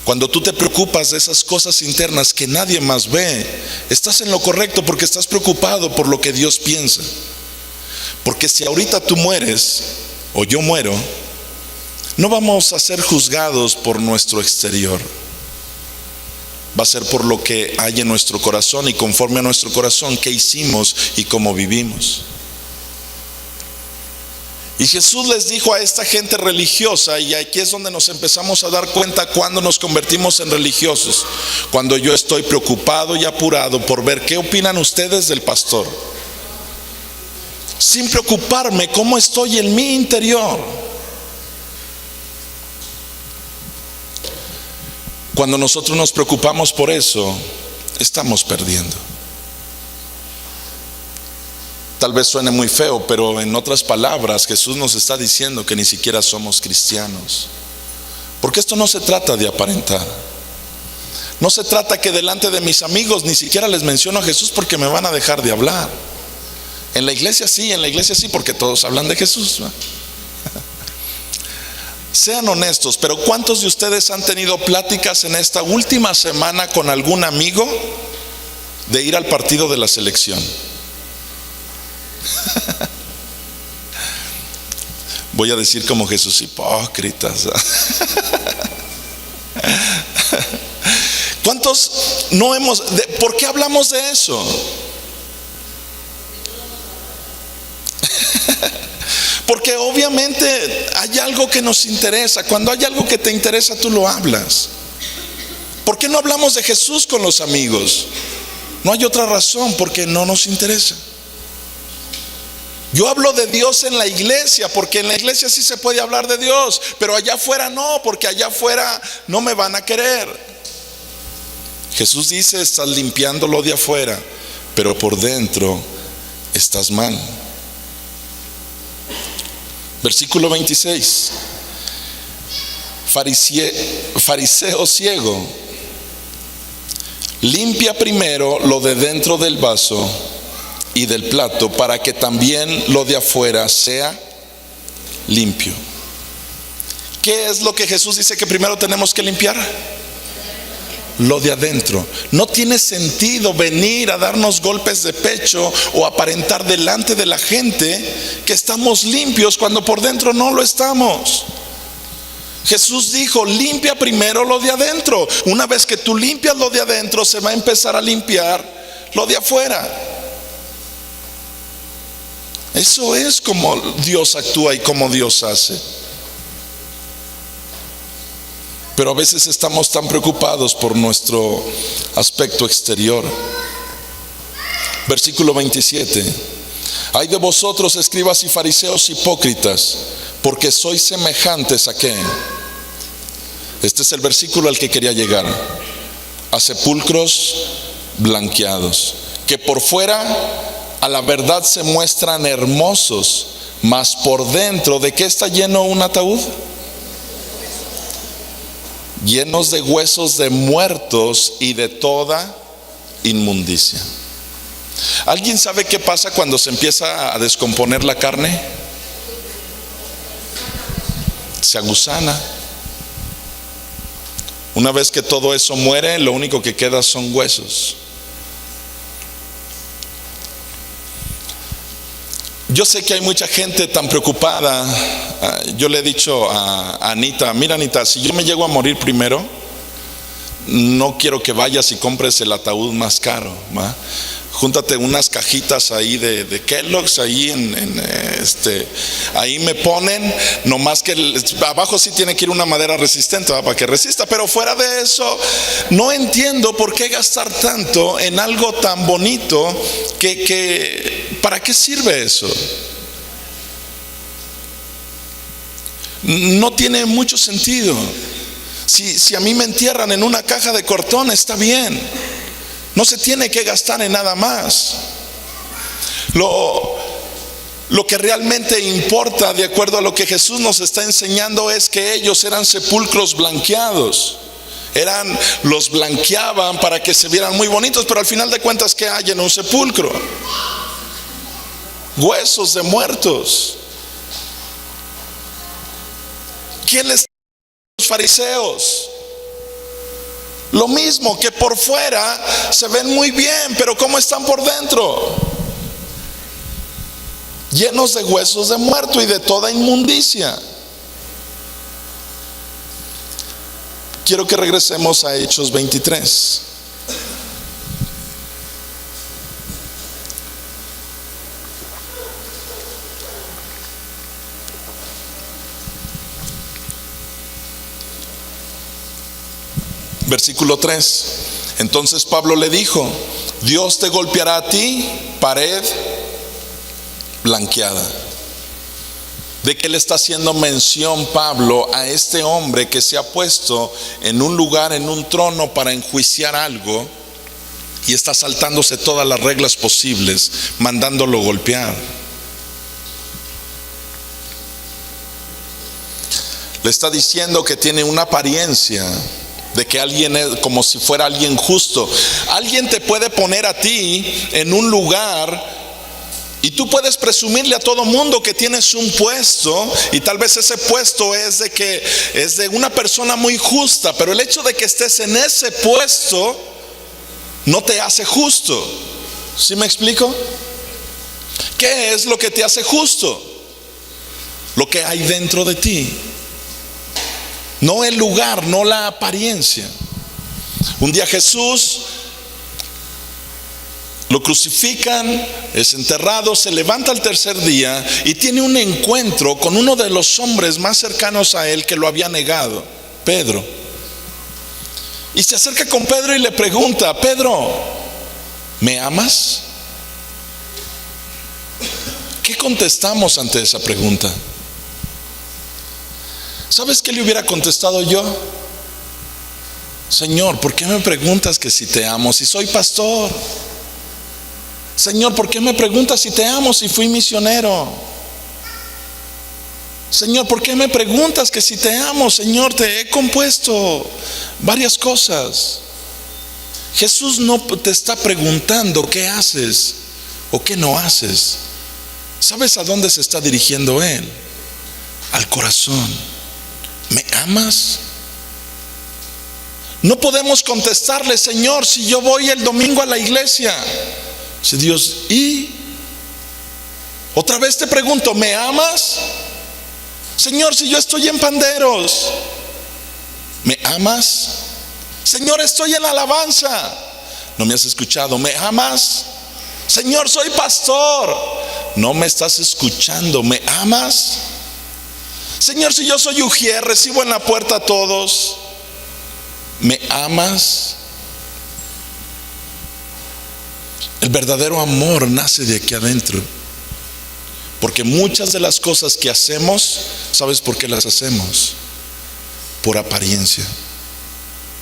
Cuando tú te preocupas de esas cosas internas que nadie más ve, estás en lo correcto porque estás preocupado por lo que Dios piensa. Porque si ahorita tú mueres o yo muero, no vamos a ser juzgados por nuestro exterior. Va a ser por lo que hay en nuestro corazón y conforme a nuestro corazón qué hicimos y cómo vivimos. Y Jesús les dijo a esta gente religiosa, y aquí es donde nos empezamos a dar cuenta cuando nos convertimos en religiosos, cuando yo estoy preocupado y apurado por ver qué opinan ustedes del pastor, sin preocuparme cómo estoy en mi interior. Cuando nosotros nos preocupamos por eso, estamos perdiendo. Tal vez suene muy feo, pero en otras palabras, Jesús nos está diciendo que ni siquiera somos cristianos. Porque esto no se trata de aparentar. No se trata que delante de mis amigos ni siquiera les menciono a Jesús porque me van a dejar de hablar. En la iglesia sí, porque todos hablan de Jesús, ¿no? Sean honestos, pero ¿cuántos de ustedes han tenido pláticas en esta última semana con algún amigo de ir al partido de la selección? Voy a decir como Jesús, hipócritas. ¿Cuántos no hemos? ¿Por qué hablamos de eso? Porque obviamente hay algo que nos interesa. Cuando hay algo que te interesa, tú lo hablas. ¿Por qué no hablamos de Jesús con los amigos? No hay otra razón, porque no nos interesa. Yo hablo de Dios en la iglesia, porque en la iglesia sí se puede hablar de Dios, pero allá afuera no, porque allá afuera no me van a querer. Jesús dice, estás limpiando lo de afuera, pero por dentro estás mal. Versículo 26. Fariseo ciego, limpia primero lo de dentro del vaso y del plato, para que también lo de afuera sea limpio. ¿Qué es lo que Jesús dice que primero tenemos que limpiar? Lo de adentro. No tiene sentido venir a darnos golpes de pecho o aparentar delante de la gente que estamos limpios cuando por dentro no lo estamos. Jesús dijo, limpia primero lo de adentro. Una vez que tú limpias lo de adentro, se va a empezar a limpiar lo de afuera. Eso es como Dios actúa y como Dios hace. Pero a veces estamos tan preocupados por nuestro aspecto exterior. Versículo 27. Ay de vosotros, escribas y fariseos hipócritas, porque sois semejantes a ¿qué? Este es el versículo al que quería llegar. A sepulcros blanqueados, que por fuera a la verdad se muestran hermosos, mas por dentro, ¿de qué está lleno un ataúd? Llenos de huesos de muertos y de toda inmundicia. ¿Alguien sabe qué pasa cuando se empieza a descomponer la carne? Se agusana. Una vez que todo eso muere, lo único que queda son huesos. Yo sé que hay mucha gente tan preocupada. Yo le he dicho a Anita, mira Anita, si yo me llego a morir primero, no quiero que vayas y compres el ataúd más caro, ¿va? Júntate unas cajitas ahí de Kellogg's, ahí ahí me ponen, nomás que abajo sí tiene que ir una madera resistente, ¿va? Para que resista, pero fuera de eso, no entiendo por qué gastar tanto en algo tan bonito que ¿para qué sirve eso? No tiene mucho sentido. Si a mí me entierran en una caja de cartón, está bien. No se tiene que gastar en nada más. Lo que realmente importa, de acuerdo a lo que Jesús nos está enseñando, es que ellos eran sepulcros blanqueados. Los blanqueaban para que se vieran muy bonitos, pero al final de cuentas, ¿qué hay en un sepulcro? Huesos de muertos. ¿Quién les dijo a los fariseos? Lo mismo, que por fuera se ven muy bien, pero ¿cómo están por dentro? Llenos de huesos de muerto y de toda inmundicia. Quiero que regresemos a Hechos 23. Versículo 3. Entonces Pablo le dijo: Dios te golpeará a ti, pared blanqueada. ¿De qué le está haciendo mención Pablo a este hombre que se ha puesto en un lugar, en un trono para enjuiciar algo, y está saltándose todas las reglas posibles, mandándolo golpear? Le está diciendo que tiene una apariencia de que alguien es como si fuera alguien justo. Alguien te puede poner a ti en un lugar y tú puedes presumirle a todo mundo que tienes un puesto, y tal vez ese puesto es de una persona muy justa, pero el hecho de que estés en ese puesto no te hace justo. ¿Sí me explico? ¿Qué es lo que te hace justo? Lo que hay dentro de ti, no el lugar, no la apariencia. Un día Jesús lo crucifican, es enterrado, se levanta al tercer día y tiene un encuentro con uno de los hombres más cercanos a él que lo había negado, Pedro. Y se acerca con Pedro y le pregunta: Pedro, ¿me amas? ¿Qué contestamos ante esa pregunta? ¿Sabes qué le hubiera contestado yo? Señor, ¿por qué me preguntas que si te amo, si soy pastor? Señor, ¿por qué me preguntas si te amo, si fui misionero? Señor, ¿por qué me preguntas que si te amo? Señor, te he compuesto varias cosas. Jesús no te está preguntando qué haces o qué no haces. ¿Sabes a dónde se está dirigiendo Él? Al corazón. ¿Me amas? No podemos contestarle: Señor, si yo voy el domingo a la iglesia. Si Dios, ¿y? Otra vez te pregunto: ¿me amas? Señor, si yo estoy en panderos, ¿me amas? Señor, estoy en la alabanza, no me has escuchado, ¿me amas? Señor, soy pastor, no me estás escuchando, ¿me amas? Señor, si yo soy ujier, recibo en la puerta a todos, ¿me amas? El verdadero amor nace de aquí adentro, porque muchas de las cosas que hacemos, ¿sabes por qué las hacemos? Por apariencia,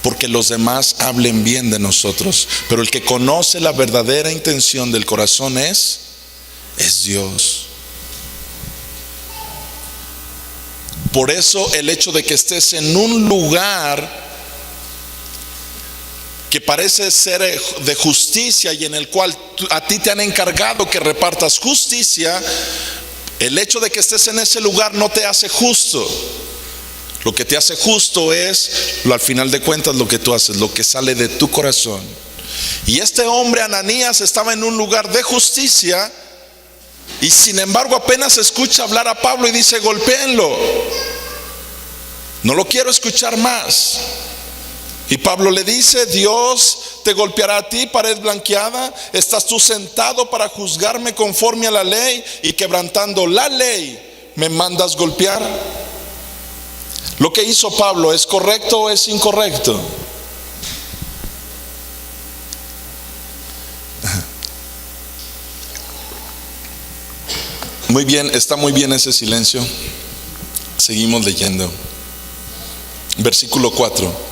porque los demás hablen bien de nosotros, pero el que conoce la verdadera intención del corazón es Dios. Por eso el hecho de que estés en un lugar que parece ser de justicia y en el cual a ti te han encargado que repartas justicia, el hecho de que estés en ese lugar no te hace justo. Lo que te hace justo es, al final de cuentas, lo que tú haces, lo que sale de tu corazón. Y este hombre, Ananías, estaba en un lugar de justicia, y sin embargo apenas escucha hablar a Pablo y dice: golpéenlo, no lo quiero escuchar más. Y Pablo le dice: Dios te golpeará a ti, pared blanqueada. ¿Estás tú sentado para juzgarme conforme a la ley, y quebrantando la ley me mandas golpear? ¿Lo que hizo Pablo es correcto o es incorrecto? Muy bien, está muy bien ese silencio. Seguimos leyendo. Versículo 4.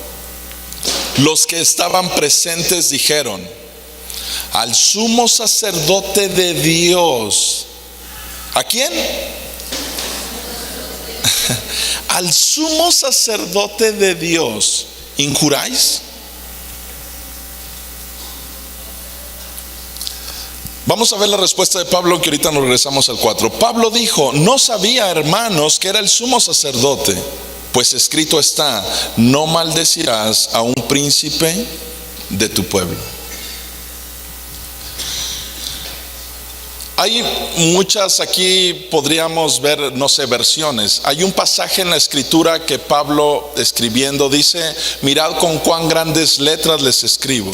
Los que estaban presentes dijeron: al sumo sacerdote de Dios. ¿A quién? Al sumo sacerdote de Dios, ¿injuráis? Vamos a ver la respuesta de Pablo, que ahorita nos regresamos al 4. Pablo dijo: no sabía, hermanos, que era el sumo sacerdote, pues escrito está: no maldecirás a un príncipe de tu pueblo. Hay muchas, aquí podríamos ver, no sé, versiones. Hay un pasaje en la escritura que Pablo, escribiendo, dice: mirad con cuán grandes letras les escribo.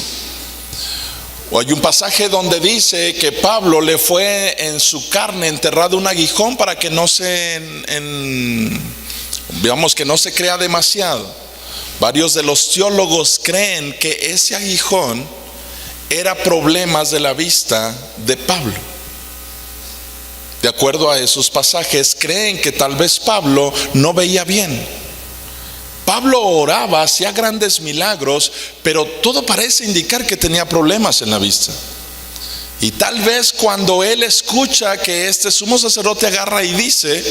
O hay un pasaje donde dice que Pablo le fue en su carne enterrado un aguijón para que no se, digamos, que no se crea demasiado. Varios de los teólogos creen que ese aguijón era problemas de la vista de Pablo. De acuerdo a esos pasajes, creen que tal vez Pablo no veía bien. Pablo oraba, hacía grandes milagros, pero todo parece indicar que tenía problemas en la vista. Y tal vez cuando él escucha que este sumo sacerdote agarra y dice,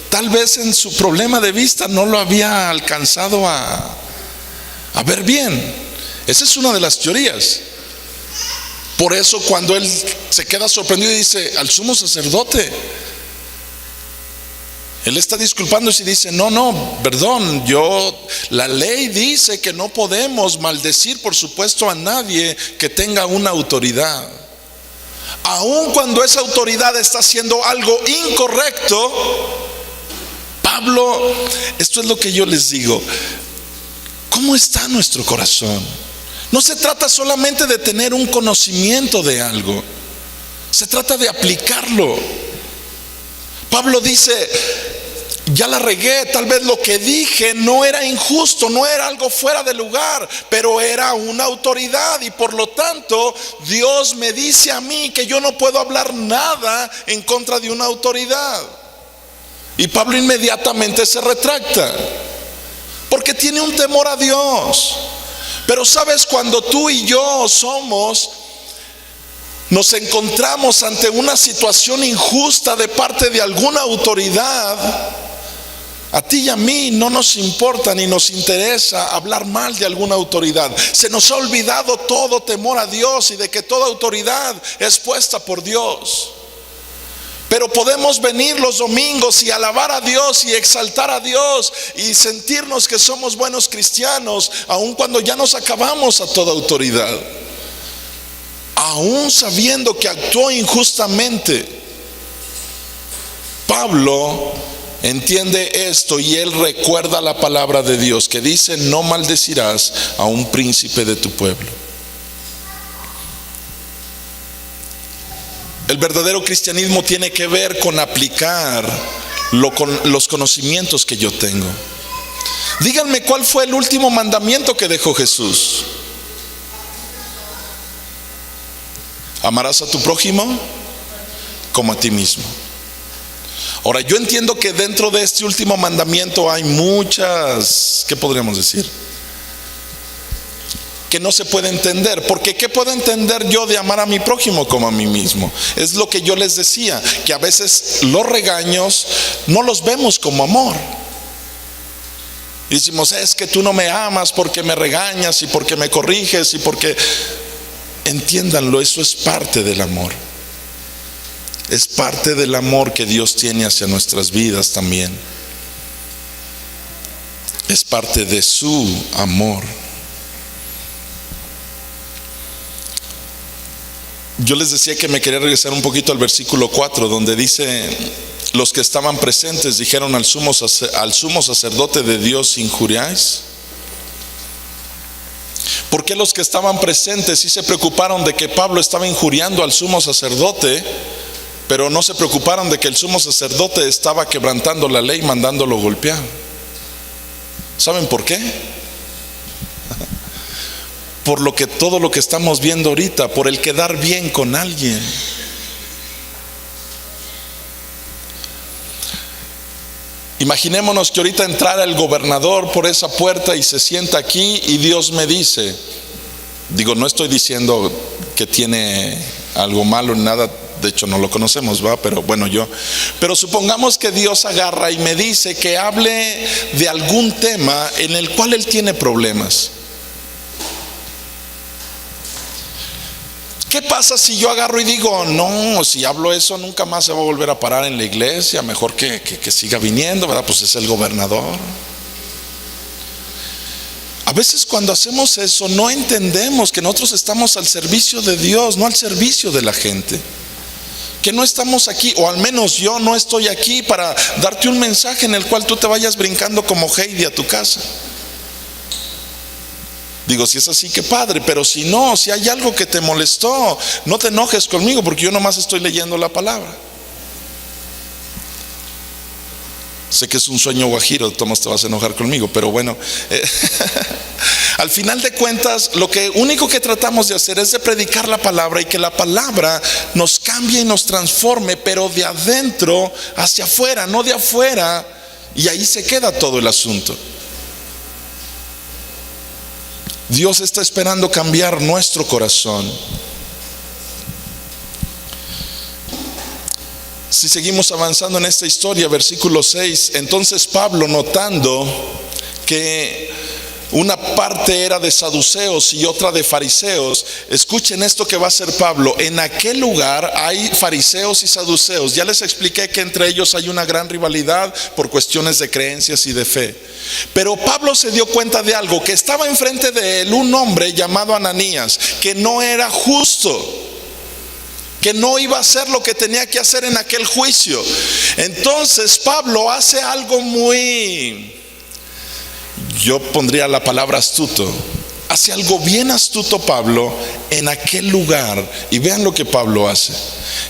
tal vez en su problema de vista no lo había alcanzado a ver bien. Esa es una de las teorías. Por eso cuando él se queda sorprendido y dice al sumo sacerdote, él está disculpándose y dice, no, perdón, la ley dice que no podemos maldecir, por supuesto, a nadie que tenga una autoridad. Aun cuando esa autoridad está haciendo algo incorrecto, Pablo, esto es lo que yo les digo, ¿cómo está nuestro corazón? No se trata solamente de tener un conocimiento de algo, se trata de aplicarlo. Pablo dice, ya la regué, tal vez lo que dije no era injusto, no era algo fuera de lugar, pero era una autoridad y por lo tanto Dios me dice a mí que yo no puedo hablar nada en contra de una autoridad. Y Pablo inmediatamente se retracta, porque tiene un temor a Dios. Pero sabes, cuando tú y yo nos encontramos ante una situación injusta de parte de alguna autoridad, a ti y a mí no nos importa ni nos interesa hablar mal de alguna autoridad. Se nos ha olvidado todo temor a Dios y de que toda autoridad es puesta por Dios. Pero podemos venir los domingos y alabar a Dios y exaltar a Dios y sentirnos que somos buenos cristianos, aun cuando ya nos acabamos a toda autoridad, aún sabiendo que actuó injustamente. Pablo entiende esto y él recuerda la palabra de Dios que dice, no maldecirás a un príncipe de tu pueblo. El verdadero cristianismo tiene que ver con aplicar los conocimientos que yo tengo. Díganme, ¿cuál fue el último mandamiento que dejó Jesús? Amarás a tu prójimo como a ti mismo. Ahora, yo entiendo que dentro de este último mandamiento hay muchas, ¿qué podríamos decir?, que no se puede entender. Porque ¿qué puedo entender yo de amar a mi prójimo como a mí mismo? Es lo que yo les decía, que a veces los regaños no los vemos como amor. Y decimos, es que tú no me amas porque me regañas y porque me corriges y porque... Entiéndanlo, eso es parte del amor. Es parte del amor que Dios tiene hacia nuestras vidas también. Es parte de su amor. Yo les decía que me quería regresar un poquito al versículo 4, donde dice, los que estaban presentes dijeron al sumo sacerdote de Dios, ¿injuriáis? ¿Por qué los que estaban presentes sí se preocuparon de que Pablo estaba injuriando al sumo sacerdote, pero no se preocuparon de que el sumo sacerdote estaba quebrantando la ley, mandándolo golpear? ¿Saben por qué? Por todo lo que estamos viendo ahorita, por el quedar bien con alguien. Imaginémonos que ahorita entrara el gobernador por esa puerta y se sienta aquí y Dios me dice, no estoy diciendo que tiene algo malo en nada, de hecho no lo conocemos, ¿va? Pero supongamos que Dios agarra y me dice que hable de algún tema en el cual él tiene problemas. ¿Qué pasa si yo agarro y digo, no, si hablo eso nunca más se va a volver a parar en la iglesia, mejor que siga viniendo, ¿verdad? Pues es el gobernador. A veces cuando hacemos eso no entendemos que nosotros estamos al servicio de Dios, no al servicio de la gente. Que no estamos aquí, o al menos yo no estoy aquí para darte un mensaje en el cual tú te vayas brincando como Heidi a tu casa. Si es así, qué padre, pero si no, si hay algo que te molestó, no te enojes conmigo porque yo nomás estoy leyendo la palabra. Sé que es un sueño guajiro, Tomás, te vas a enojar conmigo, pero bueno. Al final de cuentas, lo único que tratamos de hacer es de predicar la palabra y que la palabra nos cambie y nos transforme, pero de adentro hacia afuera, no de afuera, y ahí se queda todo el asunto. Dios está esperando cambiar nuestro corazón. Si seguimos avanzando en esta historia, versículo 6, entonces Pablo, notando que una parte era de saduceos y otra de fariseos, escuchen esto que va a hacer Pablo. En aquel lugar hay fariseos y saduceos. Ya les expliqué que entre ellos hay una gran rivalidad por cuestiones de creencias y de fe. Pero Pablo se dio cuenta de algo, que estaba enfrente de él un hombre llamado Ananías, que no era justo, que no iba a hacer lo que tenía que hacer en aquel juicio. Entonces Pablo hace algo muy, yo pondría la palabra astuto. Hace algo bien astuto Pablo en aquel lugar. Y vean lo que Pablo hace.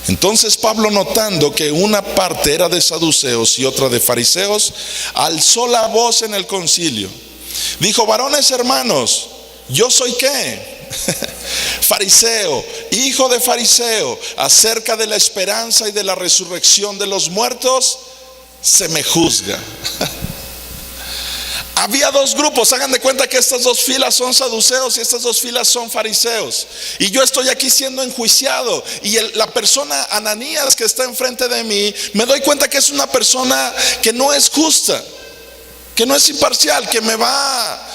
Entonces Pablo, notando que una parte era de saduceos y otra de fariseos, alzó la voz en el concilio. Dijo: varones hermanos, ¿yo soy qué? Fariseo, hijo de fariseo. Acerca de la esperanza y de la resurrección de los muertos se me juzga. Había dos grupos. Hagan de cuenta que estas dos filas son saduceos y estas dos filas son fariseos. Y yo estoy aquí siendo enjuiciado. Y la persona Ananías que está enfrente de mí, me doy cuenta que es una persona que no es justa, que no es imparcial, que me va...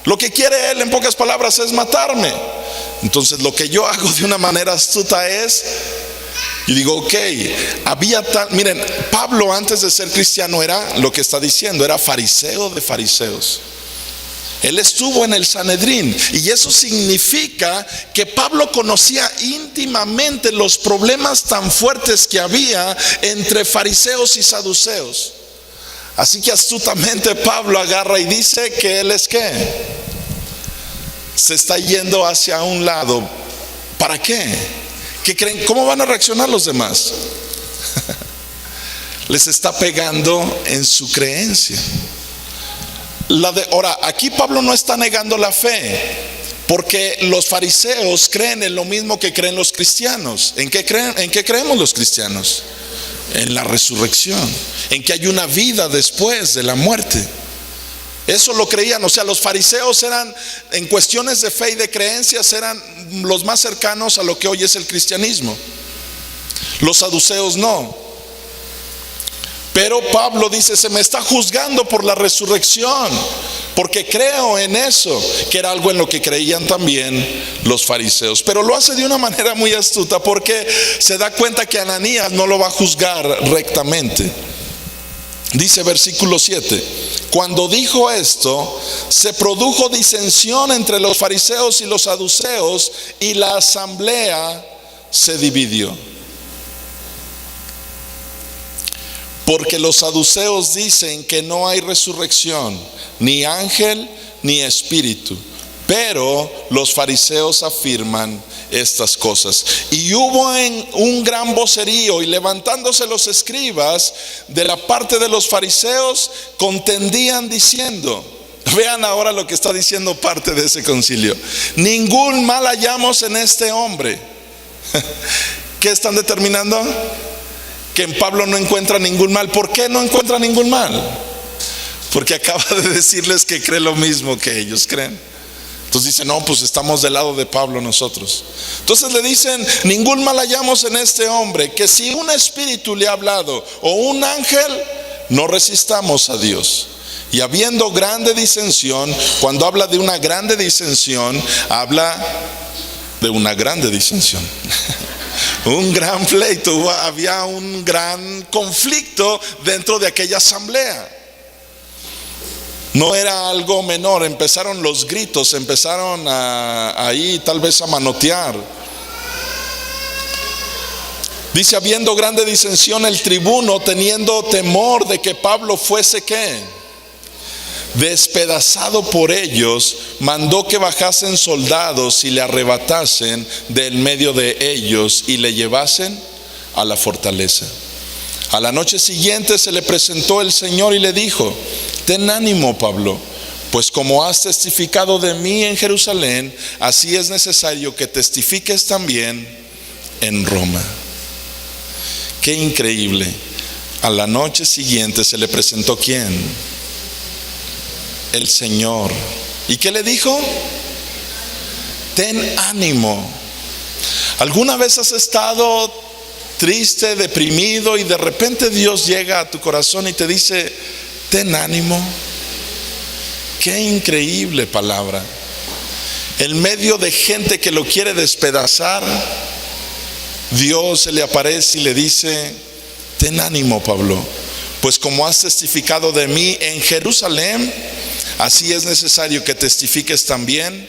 Lo que quiere él, en pocas palabras, es matarme. Entonces lo que yo hago de una manera astuta es, y digo, ok, miren, Pablo antes de ser cristiano era lo que está diciendo, era fariseo de fariseos. Él estuvo en el Sanedrín, y eso significa que Pablo conocía íntimamente los problemas tan fuertes que había entre fariseos y saduceos. Así que astutamente Pablo agarra y dice que él es ¿qué? Se está yendo hacia un lado. ¿Para qué? ¿Qué creen? ¿Cómo van a reaccionar los demás? Les está pegando en su creencia. Ahora, aquí Pablo no está negando la fe, porque los fariseos creen en lo mismo que creen los cristianos. ¿En qué creen? ¿En qué creemos los cristianos? En la resurrección, en que hay una vida después de la muerte. Eso lo creían. O sea, los fariseos eran, en cuestiones de fe y de creencias, eran los más cercanos a lo que hoy es el cristianismo. Los saduceos no. Pero Pablo dice: se me está juzgando por la resurrección, porque creo en eso, que era algo en lo que creían también los fariseos. Pero lo hace de una manera muy astuta, porque se da cuenta que Ananías no lo va a juzgar rectamente. Dice versículo 7: cuando dijo esto, se produjo disensión entre los fariseos y los saduceos, y la asamblea se dividió. Porque los saduceos dicen que no hay resurrección, ni ángel, ni espíritu. Pero los fariseos afirman estas cosas. Y hubo un gran vocerío, y levantándose los escribas de la parte de los fariseos, contendían diciendo, vean ahora lo que está diciendo parte de ese concilio: ningún mal hallamos en este hombre. ¿Qué están determinando? Que en Pablo no encuentra ningún mal. ¿Por qué no encuentra ningún mal? Porque acaba de decirles que cree lo mismo que ellos creen. Entonces dice: no, pues estamos del lado de Pablo nosotros. Entonces le dicen: ningún mal hallamos en este hombre, que si un espíritu le ha hablado o un ángel, no resistamos a Dios. Y habiendo grande disensión, cuando habla de una grande disensión, habla de una grande disensión. Un gran pleito, había un gran conflicto dentro de aquella asamblea. No era algo menor. Empezaron los gritos, empezaron ahí tal vez a manotear. Dice: habiendo grande disensión, el tribuno, teniendo temor de que Pablo fuese ¿qué? Despedazado por ellos, mandó que bajasen soldados y le arrebatasen del medio de ellos y le llevasen a la fortaleza. A la noche siguiente se le presentó el Señor y le dijo: ten ánimo, Pablo, pues como has testificado de mí en Jerusalén, así es necesario que testifiques también en Roma. Qué increíble. A la noche siguiente se le presentó ¿quién? El Señor. ¿Y qué le dijo? Ten ánimo. ¿Alguna vez has estado triste, deprimido y de repente Dios llega a tu corazón y te dice: ten ánimo? Qué increíble palabra. En medio de gente que lo quiere despedazar, Dios se le aparece y le dice: ten ánimo, Pablo, pues como has testificado de mí en Jerusalén, así es necesario que testifiques también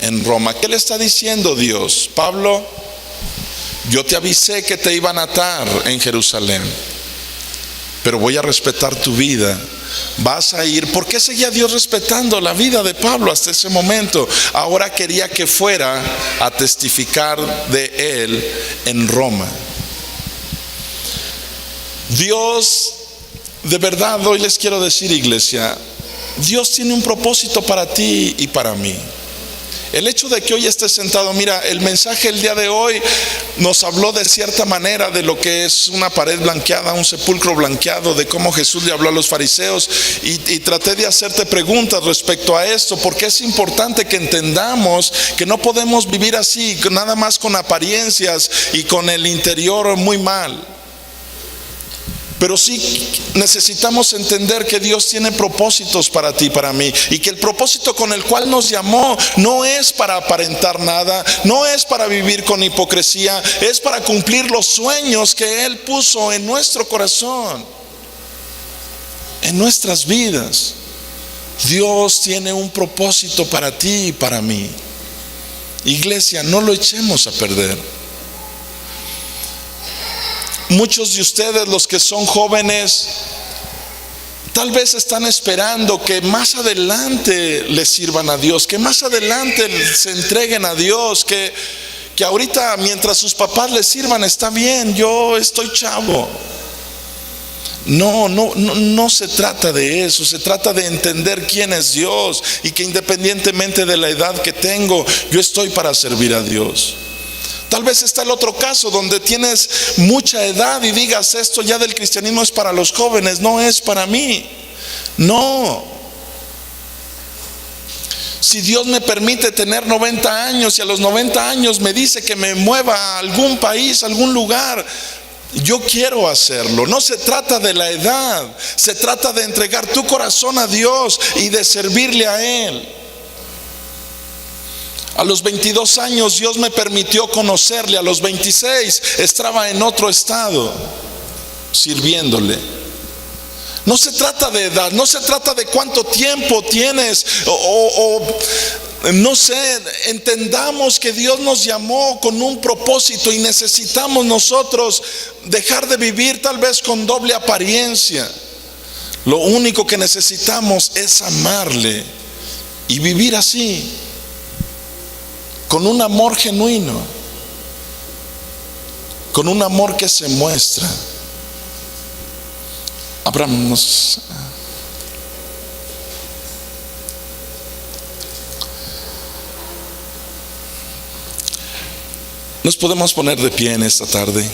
en Roma. ¿Qué le está diciendo Dios? Pablo, yo te avisé que te iban a atar en Jerusalén, pero voy a respetar tu vida. Vas a ir. ¿Por qué seguía Dios respetando la vida de Pablo hasta ese momento? Ahora quería que fuera a testificar de él en Roma. Dios, de verdad, hoy les quiero decir, iglesia, Dios tiene un propósito para ti y para mí. El hecho de que hoy estés sentado, mira, el mensaje el día de hoy nos habló de cierta manera de lo que es una pared blanqueada, un sepulcro blanqueado, de cómo Jesús le habló a los fariseos, y traté de hacerte preguntas respecto a esto, porque es importante que entendamos que no podemos vivir así, nada más con apariencias y con el interior muy mal. Pero sí necesitamos entender que Dios tiene propósitos para ti y para mí, y que el propósito con el cual nos llamó no es para aparentar nada, no es para vivir con hipocresía, es para cumplir los sueños que Él puso en nuestro corazón, en nuestras vidas. Dios tiene un propósito para ti y para mí. Iglesia, no lo echemos a perder. Muchos de ustedes, los que son jóvenes, tal vez están esperando que más adelante les sirvan a Dios, que más adelante se entreguen a Dios, que ahorita mientras sus papás les sirvan está bien, yo estoy chavo. No se trata de eso, se trata de entender quién es Dios y que independientemente de la edad que tengo, yo estoy para servir a Dios. Tal vez está el otro caso donde tienes mucha edad y digas: esto ya del cristianismo es para los jóvenes, no es para mí. No. Si Dios me permite tener 90 años y a los 90 años me dice que me mueva a algún país, a algún lugar, yo quiero hacerlo. No se trata de la edad, se trata de entregar tu corazón a Dios y de servirle a Él. A los 22 años Dios me permitió conocerle. A los 26 estaba en otro estado sirviéndole. No se trata de edad, no se trata de cuánto tiempo tienes no sé. Entendamos que Dios nos llamó con un propósito y necesitamos nosotros dejar de vivir tal vez con doble apariencia. Lo único que necesitamos es amarle y vivir así, con un amor genuino, con un amor que se muestra. Abramos. Nos podemos poner de pie en esta tarde.